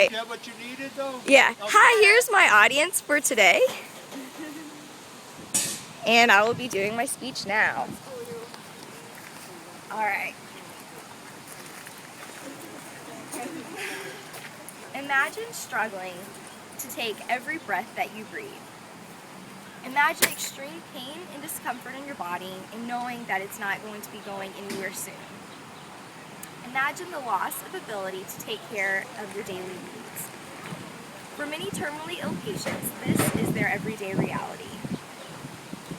Alright. Is that what you needed, though? Yeah. Okay. Hi, here's my audience for today. And I will be doing my speech now. Alright. Imagine struggling to take every breath that you breathe. Imagine extreme pain and discomfort in your body and knowing that it's not going to be going anywhere soon. Imagine the loss of ability to take care of your daily needs. For many terminally ill patients, this is their everyday reality.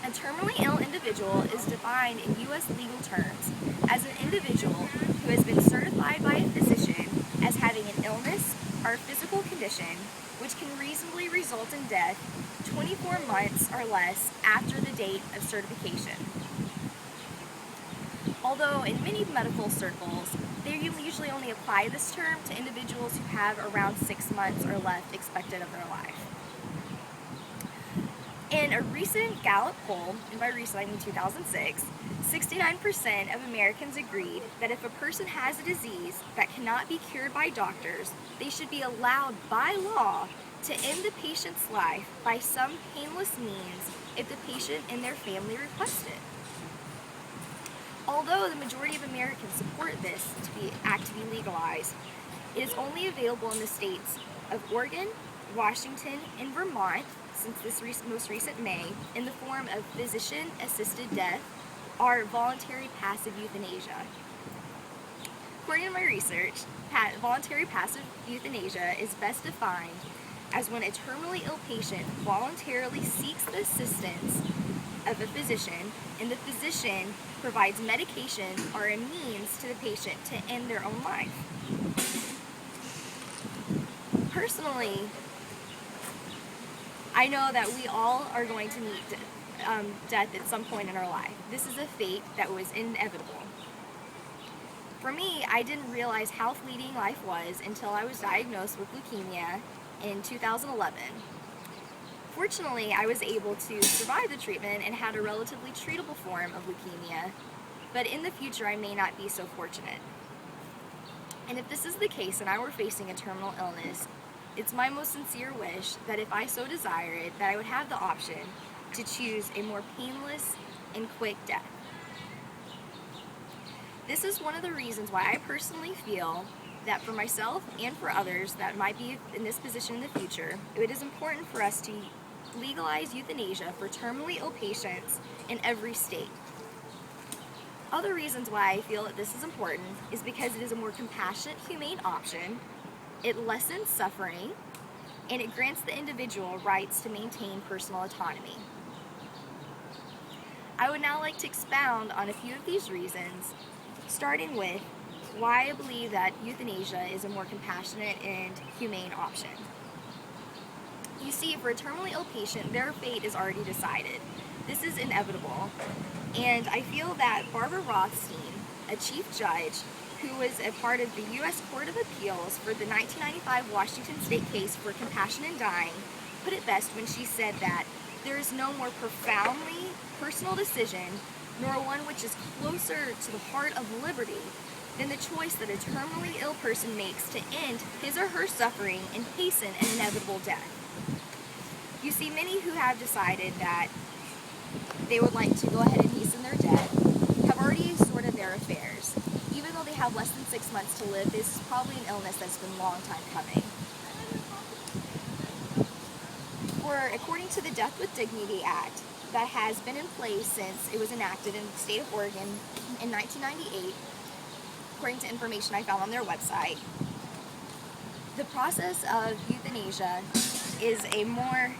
A terminally ill individual is defined in U.S. legal terms as an individual who has been certified by a physician as having an illness or physical condition which can reasonably result in death 24 months or less after the date of certification. Although in many medical circles, they usually only apply this term to individuals who have around 6 months or less expected of their life. In a recent Gallup poll, and by recent I mean 2006, 69% of Americans agreed that if a person has a disease that cannot be cured by doctors, they should be allowed by law to end the patient's life by some painless means if the patient and their family request it. Although the majority of Americans support this act to be legalized, it is only available in the states of Oregon, Washington, and Vermont since this most recent May in the form of physician-assisted death or voluntary passive euthanasia. According to my research, voluntary passive euthanasia is best defined as when a terminally ill patient voluntarily seeks the assistance of a physician and the physician provides medication or a means to the patient to end their own life. Personally, I know that we all are going to meet death at some point in our life. This is a fate that was inevitable. For me, I didn't realize how fleeting life was until I was diagnosed with leukemia in 2011. Fortunately, I was able to survive the treatment and had a relatively treatable form of leukemia, but in the future I may not be so fortunate. And if this is the case and I were facing a terminal illness, it's my most sincere wish that if I so desired, that I would have the option to choose a more painless and quick death. This is one of the reasons why I personally feel that for myself and for others that might be in this position in the future, it is important for us to legalize euthanasia for terminally ill patients in every state. Other reasons why I feel that this is important is because it is a more compassionate, humane option, it lessens suffering, and it grants the individual rights to maintain personal autonomy. I would now like to expound on a few of these reasons, starting with why I believe that euthanasia is a more compassionate and humane option. You see, for a terminally ill patient, their fate is already decided. This is inevitable, and I feel that Barbara Rothstein, a chief judge who was a part of the U.S. Court of Appeals for the 1995 Washington State case for compassion in dying, put it best when she said that there is no more profoundly personal decision, nor one which is closer to the heart of liberty than the choice that a terminally ill person makes to end his or her suffering and hasten an inevitable death. You see, many who have decided that they would like to go ahead and hasten their death have already sorted their affairs. Even though they have less than 6 months to live, this is probably an illness that's been a long time coming. According to the Death with Dignity Act that has been in place since it was enacted in the state of Oregon in 1998, according to information I found on their website, the process of euthanasia is a more